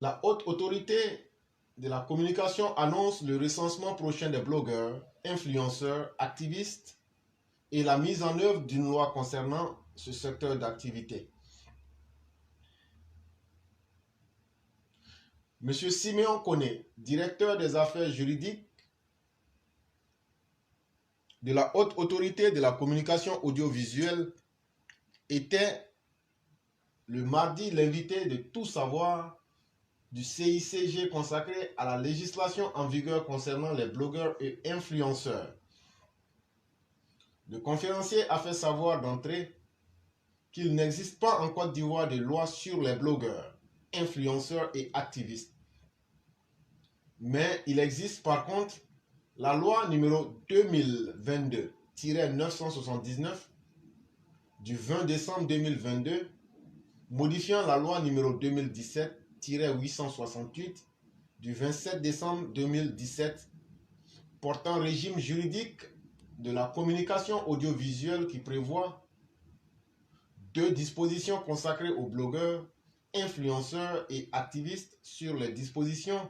La haute autorité de la communication annonce le recensement prochain des blogueurs, influenceurs, activistes et la mise en œuvre d'une loi concernant ce secteur d'activité. Monsieur Siméon Koné, directeur des affaires juridiques de la haute autorité de la communication audiovisuelle, était le mardi l'invité de Tout savoir du CICG consacré à la législation en vigueur concernant les blogueurs et influenceurs. Le conférencier a fait savoir d'entrée qu'il n'existe pas en Côte d'Ivoire de loi sur les blogueurs, influenceurs et activistes. Mais il existe par contre la loi numéro 2022-979 du 20 décembre 2022 modifiant la loi numéro 2017-868 du 27 décembre 2017 portant régime juridique de la communication audiovisuelle qui prévoit deux dispositions consacrées aux blogueurs, influenceurs et activistes sur les dispositions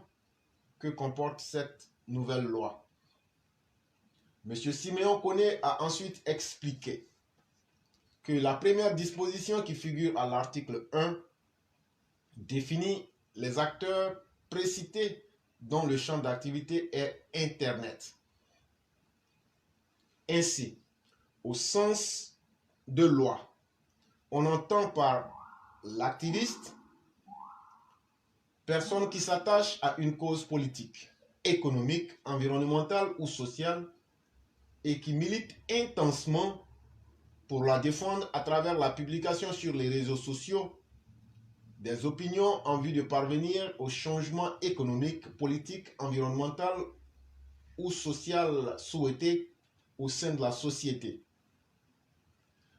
que comporte cette nouvelle loi. M. Siméon Koné a ensuite expliqué que la première disposition qui figure à l'article 1 définit les acteurs précités dont le champ d'activité est Internet. Ainsi, au sens de loi, on entend par l'activiste personne qui s'attache à une cause politique, économique, environnementale ou sociale et qui milite intensément pour la défendre à travers la publication sur les réseaux sociaux des opinions en vue de parvenir au changement économique, politique, environnemental ou social souhaité au sein de la société.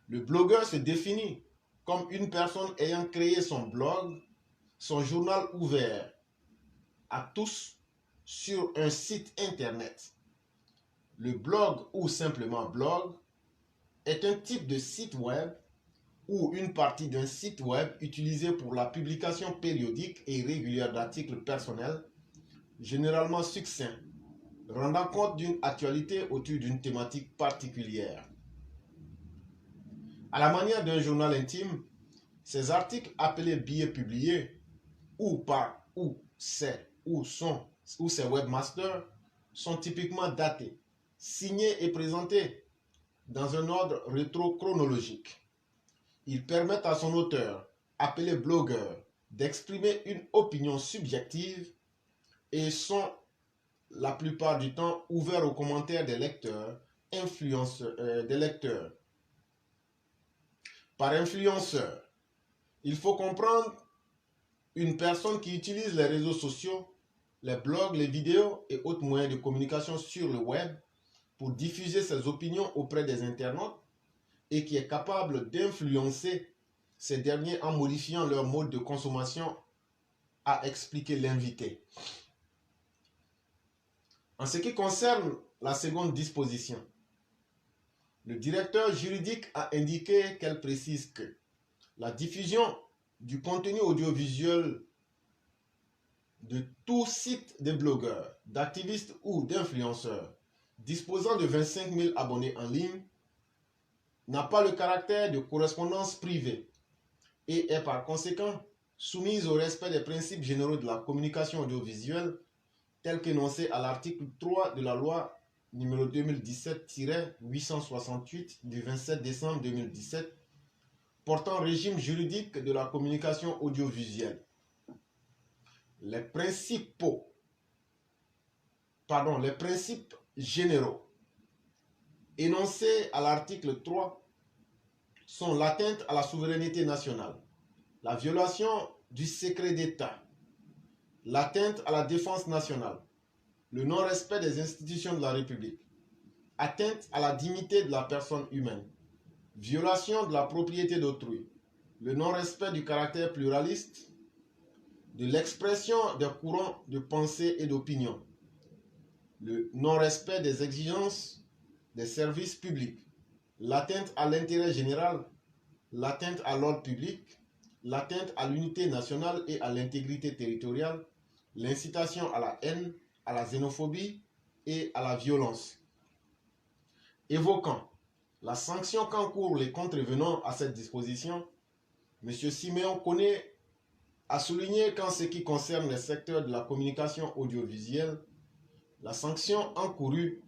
Le blogueur se définit comme une personne ayant créé son blog, son journal ouvert à tous sur un site internet. Le blog ou simplement blog est un type de site web ou une partie d'un site web utilisé pour la publication périodique et régulière d'articles personnels, généralement succincts, rendant compte d'une actualité autour d'une thématique particulière. À la manière d'un journal intime, ces articles appelés billets publiés ou ces webmasters sont typiquement datés, signés et présentés dans un ordre rétrochronologique. Ils permettent à son auteur, appelé blogueur, d'exprimer une opinion subjective et sont la plupart du temps ouverts aux commentaires des lecteurs, des lecteurs. Par influenceur, il faut comprendre une personne qui utilise les réseaux sociaux, les blogs, les vidéos et autres moyens de communication sur le web pour diffuser ses opinions auprès des internautes et qui est capable d'influencer ces derniers en modifiant leur mode de consommation, a expliqué l'invité. En ce qui concerne la seconde disposition, le directeur juridique a indiqué qu'elle précise que la diffusion du contenu audiovisuel de tout site de blogueurs, d'activistes ou d'influenceurs disposant de 25 000 abonnés en ligne n'a pas le caractère de correspondance privée et est par conséquent soumise au respect des principes généraux de la communication audiovisuelle tels qu'énoncés à l'article 3 de la loi numéro 2017-868 du 27 décembre 2017 portant régime juridique de la communication audiovisuelle. Les principes généraux énoncés à l'article 3 sont l'atteinte à la souveraineté nationale, la violation du secret d'État, l'atteinte à la défense nationale, le non-respect des institutions de la République, atteinte à la dignité de la personne humaine, violation de la propriété d'autrui, le non-respect du caractère pluraliste, de l'expression des courants de pensée et d'opinion, le non-respect des exigences des services publics, l'atteinte à l'intérêt général, l'atteinte à l'ordre public, l'atteinte à l'unité nationale et à l'intégrité territoriale, l'incitation à la haine, à la xénophobie et à la violence. Évoquant la sanction qu'encourent les contrevenants à cette disposition, M. Siméon Koné a souligné qu'en ce qui concerne les secteurs de la communication audiovisuelle, la sanction encourue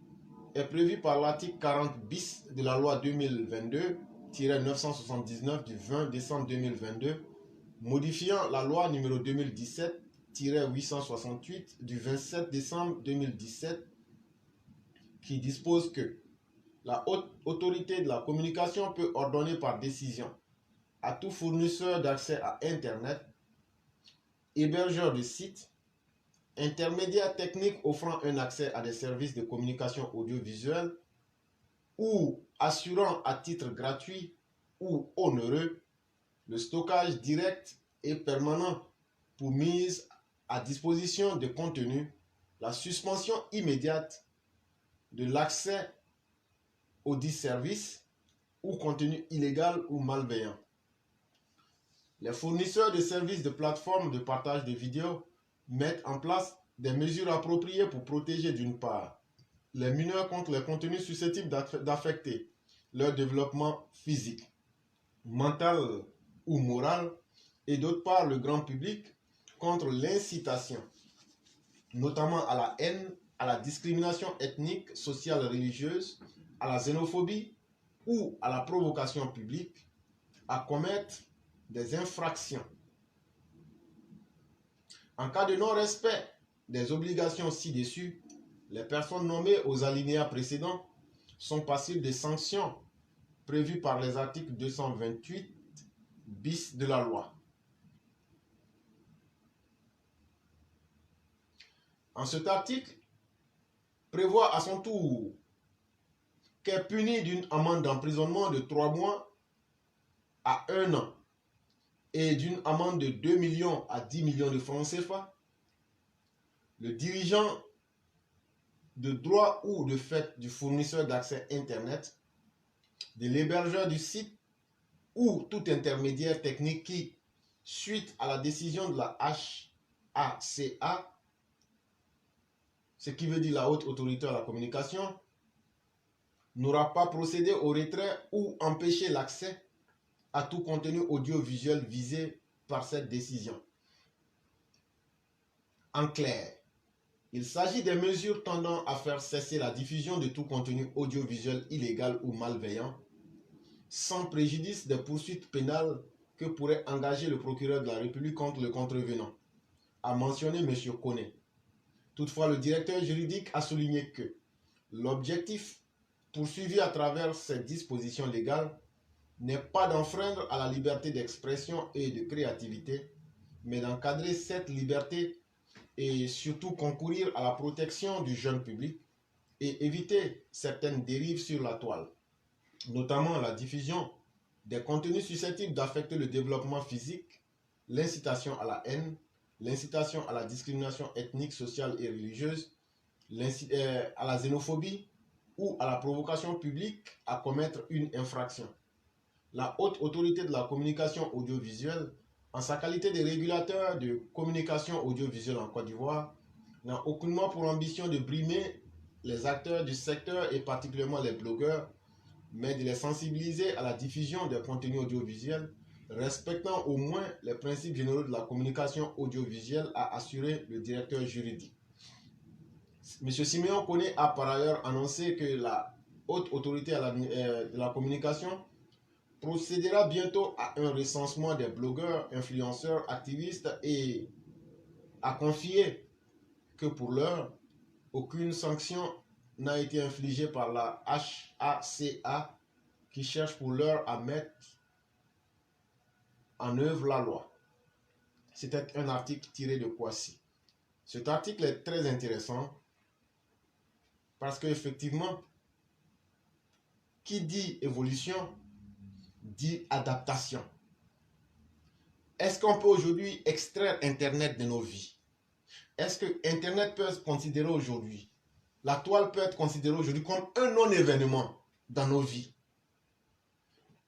est prévue par l'article 40 bis de la loi 2022-979 du 20 décembre 2022, modifiant la loi numéro 2017-868 du 27 décembre 2017, qui dispose que la haute autorité de la communication peut ordonner par décision à tout fournisseur d'accès à Internet, hébergeur de sites, intermédiaire technique offrant un accès à des services de communication audiovisuelle ou assurant à titre gratuit ou onéreux le stockage direct et permanent pour mise à disposition de contenu, la suspension immédiate de l'accès aux dits services ou contenu illégal ou malveillant. Les fournisseurs de services de plateformes de partage de vidéos mettent en place des mesures appropriées pour protéger d'une part les mineurs contre les contenus susceptibles d'affecter leur développement physique, mental ou moral, et d'autre part le grand public contre l'incitation, notamment à la haine, à la discrimination ethnique, sociale, religieuse, à la xénophobie ou à la provocation publique, à commettre des infractions. En cas de non-respect des obligations ci-dessus, les personnes nommées aux alinéas précédents sont passibles des sanctions prévues par les articles 228 bis de la loi. En cet article, prévoit à son tour qu'est puni d'une amende d'emprisonnement de 3 mois à 1 an et d'une amende de 2 millions à 10 millions de francs CFA le dirigeant de droit ou de fait du fournisseur d'accès Internet, de l'hébergeur du site ou tout intermédiaire technique qui, suite à la décision de la HACA, ce qui veut dire la haute autorité à la communication, n'aura pas procédé au retrait ou empêché l'accès à tout contenu audiovisuel visé par cette décision. En clair, il s'agit des mesures tendant à faire cesser la diffusion de tout contenu audiovisuel illégal ou malveillant, sans préjudice des poursuites pénales que pourrait engager le procureur de la République contre le contrevenant, a mentionné M. Koné. Toutefois, le directeur juridique a souligné que l'objectif poursuivi à travers ces dispositions légales n'est pas d'enfreindre à la liberté d'expression et de créativité, mais d'encadrer cette liberté et surtout concourir à la protection du jeune public et éviter certaines dérives sur la toile, notamment la diffusion des contenus susceptibles d'affecter le développement physique, l'incitation à la haine, l'incitation à la discrimination ethnique, sociale et religieuse, à la xénophobie ou à la provocation publique à commettre une infraction. La haute autorité de la communication audiovisuelle, en sa qualité de régulateur de communication audiovisuelle en Côte d'Ivoire, n'a aucunement pour ambition de brimer les acteurs du secteur et particulièrement les blogueurs, mais de les sensibiliser à la diffusion des contenus audiovisuels, respectant au moins les principes généraux de la communication audiovisuelle, a assuré le directeur juridique. M. Siméon Koné a par ailleurs annoncé que la haute autorité de la communication procédera bientôt à un recensement des blogueurs, influenceurs, activistes et a confié que pour l'heure, aucune sanction n'a été infligée par la HACA qui cherche pour l'heure à mettre en œuvre la loi. C'était un article tiré de Kwasi. Cet article est très intéressant parce qu'effectivement, qui dit évolution, dit adaptation. Est-ce qu'on peut aujourd'hui extraire Internet de nos vies? Est-ce que Internet peut être considéré aujourd'hui, la toile peut être considérée aujourd'hui comme un non-événement dans nos vies?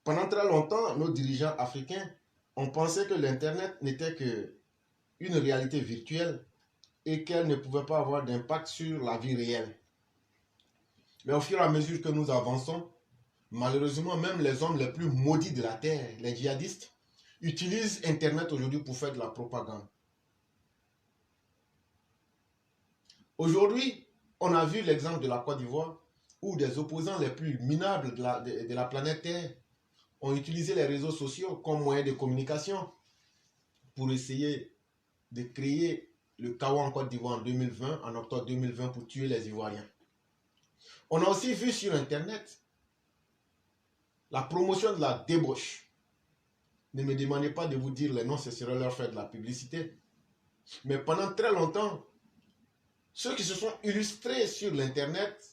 Pendant très longtemps, nos dirigeants africains On pensait que l'Internet n'était qu'une réalité virtuelle et qu'elle ne pouvait pas avoir d'impact sur la vie réelle. Mais au fur et à mesure que nous avançons, malheureusement, même les hommes les plus maudits de la terre, les djihadistes, utilisent Internet aujourd'hui pour faire de la propagande. Aujourd'hui, on a vu l'exemple de la Côte d'Ivoire où des opposants les plus minables de la planète Terre ont utilisé les réseaux sociaux comme moyen de communication pour essayer de créer le chaos en Côte d'Ivoire en 2020, en octobre 2020, pour tuer les Ivoiriens. On a aussi vu sur Internet la promotion de la débauche. Ne me demandez pas de vous dire les noms, ce serait leur faire de la publicité. Mais pendant très longtemps, ceux qui se sont illustrés sur l'Internet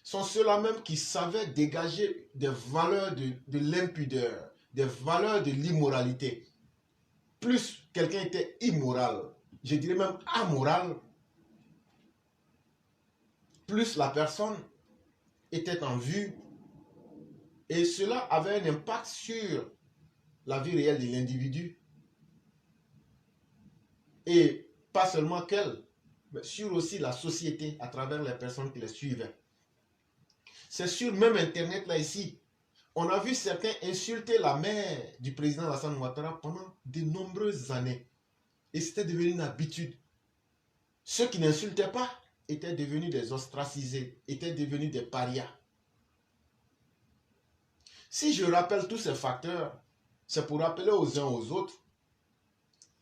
sont ceux-là même qui savaient dégager des valeurs de l'impudeur, des valeurs de l'immoralité. Plus quelqu'un était immoral, je dirais même amoral, plus la personne était en vue et cela avait un impact sur la vie réelle de l'individu. Et pas seulement qu'elle, mais sur aussi la société à travers les personnes qui les suivaient. C'est sur même Internet là ici, on a vu certains insulter la mère du président Alassane Ouattara pendant de nombreuses années. Et c'était devenu une habitude. Ceux qui n'insultaient pas étaient devenus des ostracisés, étaient devenus des parias. Si je rappelle tous ces facteurs, c'est pour rappeler aux uns aux autres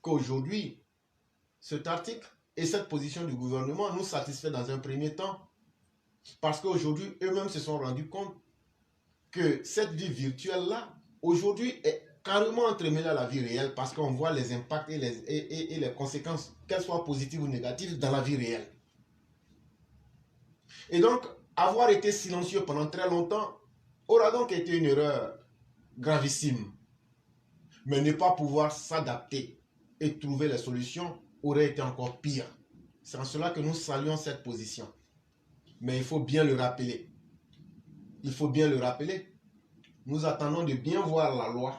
qu'aujourd'hui, cet article et cette position du gouvernement nous satisfait dans un premier temps. Parce qu'aujourd'hui, eux-mêmes se sont rendus compte que cette vie virtuelle-là, aujourd'hui, est carrément entremêlée à la vie réelle parce qu'on voit les impacts et les conséquences, qu'elles soient positives ou négatives, dans la vie réelle. Et donc, avoir été silencieux pendant très longtemps aura donc été une erreur gravissime. Mais ne pas pouvoir s'adapter et trouver les solutions aurait été encore pire. C'est en cela que nous saluons cette position. Mais il faut bien le rappeler. Il faut bien le rappeler. Nous attendons de bien voir la loi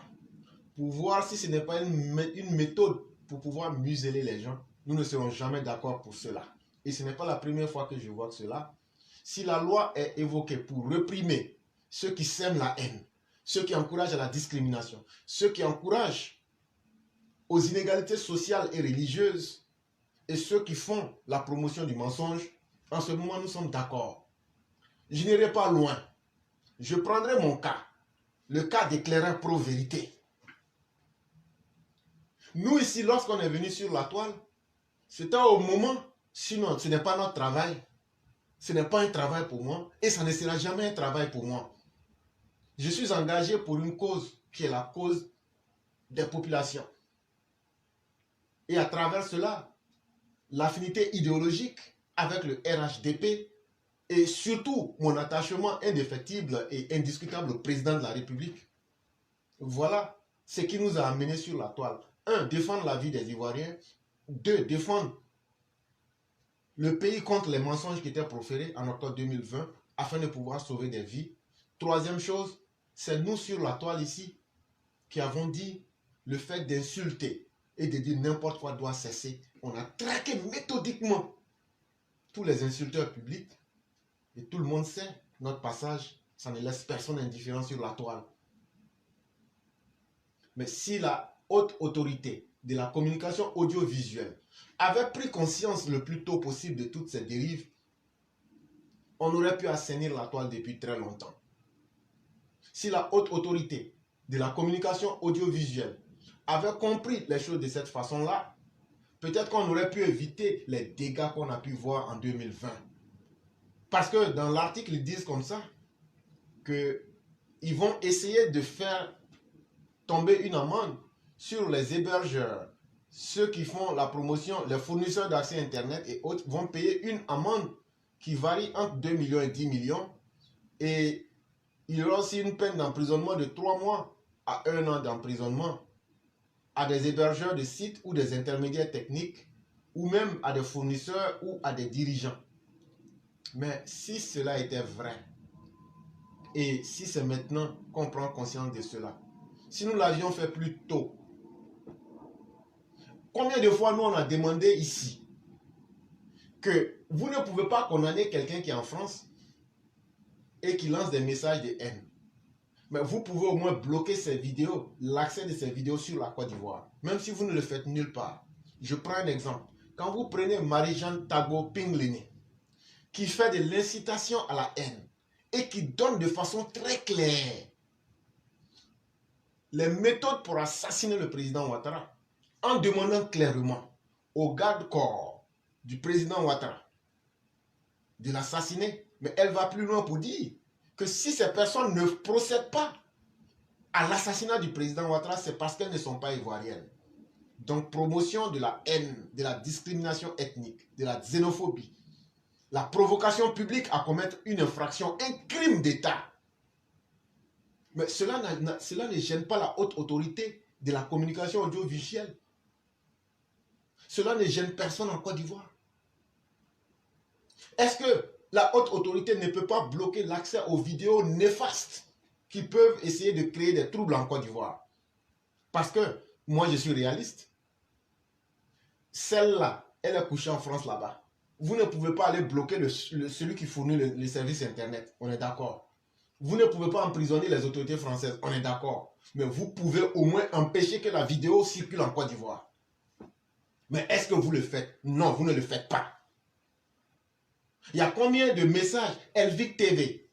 pour voir si ce n'est pas une méthode pour pouvoir museler les gens. Nous ne serons jamais d'accord pour cela. Et ce n'est pas la première fois que je vois cela. Si la loi est évoquée pour réprimer ceux qui sèment la haine, ceux qui encouragent à la discrimination, ceux qui encouragent aux inégalités sociales et religieuses, et ceux qui font la promotion du mensonge, en ce moment, nous sommes d'accord. Je n'irai pas loin. Je prendrai mon cas, le cas d'éclaireur pro-vérité. Nous ici, lorsqu'on est venu sur la toile, c'était au moment, sinon ce n'est pas notre travail, ce n'est pas un travail pour moi, et ça ne sera jamais un travail pour moi. Je suis engagé pour une cause qui est la cause des populations. Et à travers cela, l'affinité idéologique avec le RHDP et surtout mon attachement indéfectible et indiscutable au président de la République. Voilà ce qui nous a amenés sur la toile. 1. Défendre la vie des Ivoiriens. 2. Défendre le pays contre les mensonges qui étaient proférés en octobre 2020 afin de pouvoir sauver des vies. Troisième chose, c'est nous sur la toile ici qui avons dit le fait d'insulter et de dire n'importe quoi doit cesser. On a traqué méthodiquement tous les insulteurs publics et tout le monde sait, notre passage, ça ne laisse personne indifférent sur la toile. Mais si la haute autorité de la communication audiovisuelle avait pris conscience le plus tôt possible de toutes ces dérives, on aurait pu assainir la toile depuis très longtemps. Si la haute autorité de la communication audiovisuelle avait compris les choses de cette façon-là, peut-être qu'on aurait pu éviter les dégâts qu'on a pu voir en 2020. Parce que dans l'article, ils disent comme ça, qu'ils vont essayer de faire tomber une amende sur les hébergeurs. Ceux qui font la promotion, les fournisseurs d'accès Internet et autres vont payer une amende qui varie entre 2 millions et 10 millions. Et il y aura aussi une peine d'emprisonnement de 3 mois à 1 an d'emprisonnement à des hébergeurs de sites ou des intermédiaires techniques ou même à des fournisseurs ou à des dirigeants. Mais si cela était vrai, et si c'est maintenant qu'on prend conscience de cela, si nous l'avions fait plus tôt, Combien de fois nous on a demandé ici que vous ne pouvez pas condamner quelqu'un qui est en France et qui lance des messages de haine. Mais vous pouvez au moins bloquer ces vidéos, l'accès de ces vidéos sur la Côte d'Ivoire. Même si vous ne le faites nulle part. Je prends un exemple. Quand vous prenez Marie-Jeanne Tagbo Pinglini, qui fait de l'incitation à la haine et qui donne de façon très claire les méthodes pour assassiner le président Ouattara, en demandant clairement au garde-corps du président Ouattara de l'assassiner. Mais elle va plus loin pour dire que si ces personnes ne procèdent pas à l'assassinat du président Ouattara, c'est parce qu'elles ne sont pas ivoiriennes. Donc, promotion de la haine, de la discrimination ethnique, de la xénophobie, la provocation publique à commettre une infraction, un crime d'État. Mais cela ne gêne pas la haute autorité de la communication audiovisuelle. Cela ne gêne personne en Côte d'Ivoire. Est-ce que la haute autorité ne peut pas bloquer l'accès aux vidéos néfastes qui peuvent essayer de créer des troubles en Côte d'Ivoire? Parce que moi, je suis réaliste. Celle-là, elle est couchée en France là-bas. Vous ne pouvez pas aller bloquer celui qui fournit les services Internet. On est d'accord. Vous ne pouvez pas emprisonner les autorités françaises. On est d'accord. Mais vous pouvez au moins empêcher que la vidéo circule en Côte d'Ivoire. Mais est-ce que vous le faites? Non, vous ne le faites pas. Il y a combien de messages Elvic TV?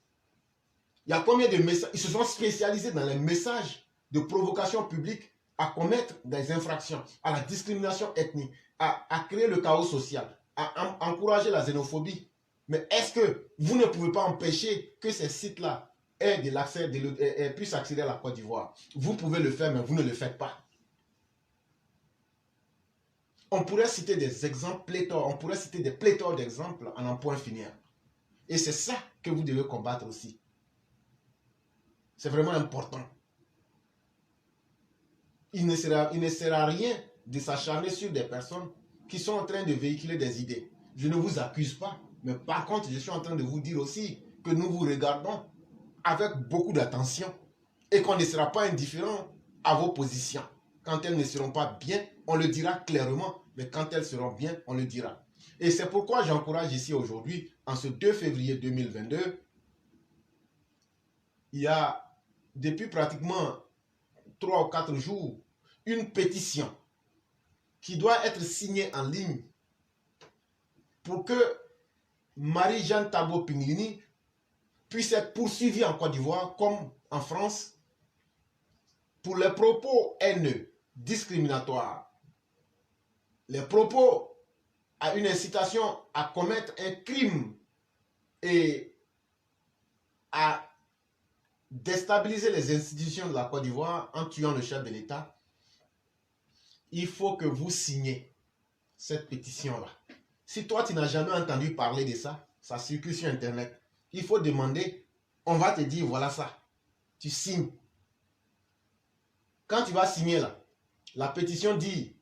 Il y a combien de messages? Ils se sont spécialisés dans les messages de provocation publique à commettre des infractions, à la discrimination ethnique, à créer le chaos social, à encourager la xénophobie. Mais est-ce que vous ne pouvez pas empêcher que ces sites-là aient de l'accès, puissent accéder à la Côte d'Ivoire? Vous pouvez le faire, mais vous ne le faites pas. On pourrait citer des exemples pléthores, on pourrait citer des pléthores d'exemples en un point finir. Et c'est ça que vous devez combattre aussi. C'est vraiment important. Il ne sert à rien de s'acharner sur des personnes qui sont en train de véhiculer des idées. Je ne vous accuse pas, mais par contre, je suis en train de vous dire aussi que nous vous regardons avec beaucoup d'attention et qu'on ne sera pas indifférent à vos positions. Quand elles ne seront pas bien, on le dira clairement, mais quand elles seront bien, on le dira. Et c'est pourquoi j'encourage ici aujourd'hui, en ce 2 février 2022, il y a depuis pratiquement 3 ou 4 jours, une pétition qui doit être signée en ligne pour que Marie-Jeanne Tagbo Pinglini puisse être poursuivie en Côte d'Ivoire comme en France pour les propos haineux, discriminatoires, les propos à une incitation à commettre un crime et à déstabiliser les institutions de la Côte d'Ivoire en tuant le chef de l'État. Il faut que vous signiez cette pétition-là. Si toi, tu n'as jamais entendu parler de ça, ça circule sur Internet. Il faut demander, on va te dire, voilà ça. Tu signes. Quand tu vas signer là, la pétition dit,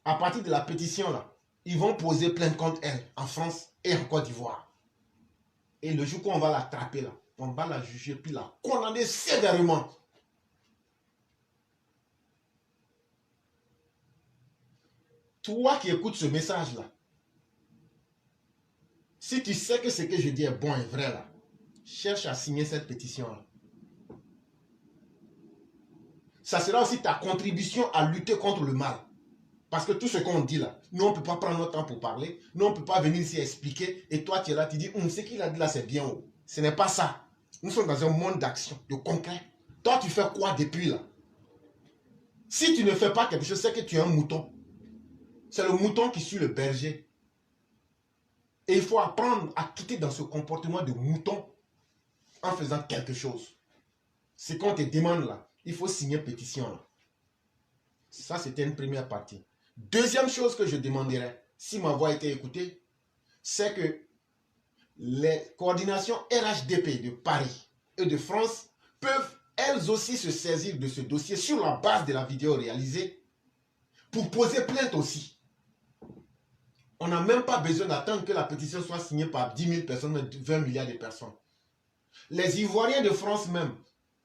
à partir de la pétition là, ils vont poser plainte contre elle en France et en Côte d'Ivoire. Et le jour qu'on va l'attraper là, on va la juger puis la condamner sévèrement. Toi qui écoutes ce message là, si tu sais que ce que je dis est bon et vrai là, cherche à signer cette pétition là. Ça sera aussi ta contribution à lutter contre le mal. Parce que tout ce qu'on dit là, nous on ne peut pas prendre notre temps pour parler, nous on ne peut pas venir ici expliquer, et toi tu es là, tu dis, ce qu'il a dit là c'est bien haut. Ce n'est pas ça. Nous sommes dans un monde d'action, de concret. Toi tu fais quoi depuis là? Si tu ne fais pas quelque chose, c'est que tu es un mouton. C'est le mouton qui suit le berger. Et il faut apprendre à quitter dans ce comportement de mouton en faisant quelque chose. Ce qu'on te demande là, il faut signer pétition là. Ça c'était une première partie. Deuxième chose que je demanderais, si ma voix était écoutée, c'est que les coordinations RHDP de Paris et de France peuvent elles aussi se saisir de ce dossier sur la base de la vidéo réalisée pour poser plainte aussi. On n'a même pas besoin d'attendre que la pétition soit signée par 10 000 personnes, 20 milliards de personnes. Les Ivoiriens de France même,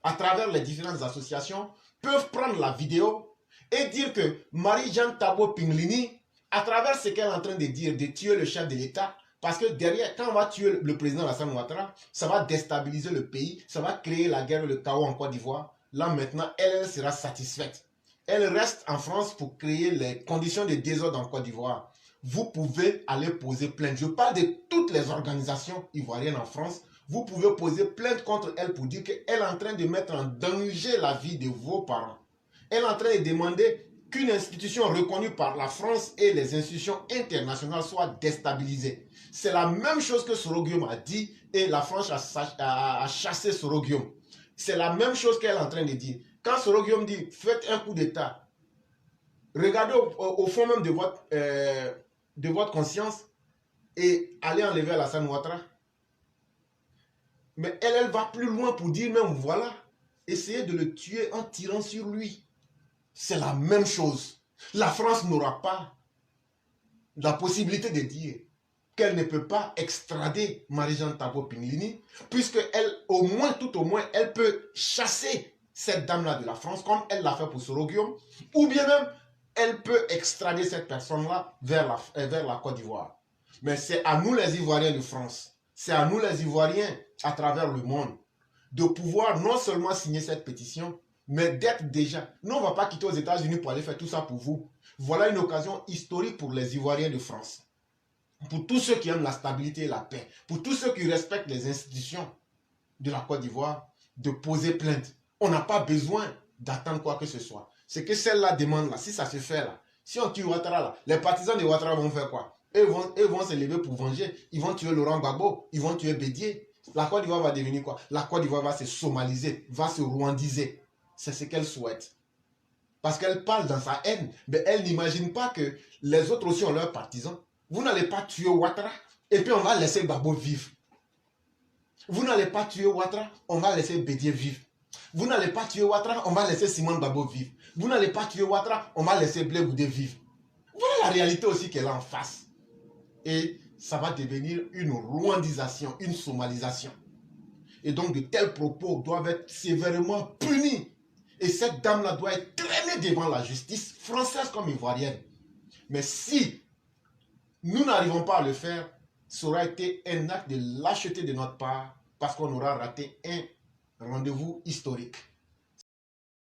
à travers les différentes associations, peuvent prendre la vidéo et dire que Marie-Jeanne Tabo Pinglini, à travers ce qu'elle est en train de dire, de tuer le chef de l'État, parce que derrière, quand on va tuer le président Alassane Ouattara, ça va déstabiliser le pays, ça va créer la guerre et le chaos en Côte d'Ivoire. Là maintenant, elle sera satisfaite. Elle reste en France pour créer les conditions de désordre en Côte d'Ivoire. Vous pouvez aller poser plainte. Je parle de toutes les organisations ivoiriennes en France. Vous pouvez poser plainte contre elle pour dire qu'elle est en train de mettre en danger la vie de vos parents. Elle est en train de demander qu'une institution reconnue par la France et les institutions internationales soit déstabilisée. C'est la même chose que Soro Guillaume a dit et la France a chassé Soro Guillaume. C'est la même chose qu'elle est en train de dire. Quand Soro Guillaume dit faites un coup d'État, regardez au fond même de votre conscience et allez enlever Alassane Ouattara. Mais elle va plus loin pour dire même voilà, essayez de le tuer en tirant sur lui. C'est la même chose. La France n'aura pas la possibilité de dire qu'elle ne peut pas extrader Marie-Jeanne Tabo Pinglini, puisque elle, tout au moins, elle peut chasser cette dame-là de la France, comme elle l'a fait pour Soro Guillaume, ou bien même, elle peut extrader cette personne-là vers la Côte d'Ivoire. Mais c'est à nous les Ivoiriens de France, c'est à nous les Ivoiriens à travers le monde, de pouvoir non seulement signer cette pétition, mais d'être déjà. Nous, on ne va pas quitter aux États-Unis pour aller faire tout ça pour vous. Voilà une occasion historique pour les Ivoiriens de France. Pour tous ceux qui aiment la stabilité et la paix. Pour tous ceux qui respectent les institutions de la Côte d'Ivoire, de poser plainte. On n'a pas besoin d'attendre quoi que ce soit. Ce que celle-là demande là, si ça se fait là, si on tue Ouattara là, les partisans de Ouattara vont faire quoi? Eux vont se lever pour venger. Ils vont tuer Laurent Gbagbo, ils vont tuer Bédié. La Côte d'Ivoire va devenir quoi? La Côte d'Ivoire va se somaliser, va se rwandiser. C'est ce qu'elle souhaite. Parce qu'elle parle dans sa haine, mais elle n'imagine pas que les autres aussi ont leurs partisans. Vous n'allez pas tuer Ouattara et puis on va laisser Gbagbo vivre. Vous n'allez pas tuer Ouattara, on va laisser Bédié vivre. Vous n'allez pas tuer Ouattara, on va laisser Simone Gbagbo vivre. Vous n'allez pas tuer Ouattara, on va laisser Blé Goudé vivre. Voilà la réalité aussi qu'elle a en face. Et ça va devenir une rwandisation, une somalisation. Et donc de tels propos doivent être sévèrement punis. Et cette dame-là doit être traînée devant la justice, française comme ivoirienne. Mais si nous n'arrivons pas à le faire, ça aura été un acte de lâcheté de notre part, parce qu'on aura raté un rendez-vous historique.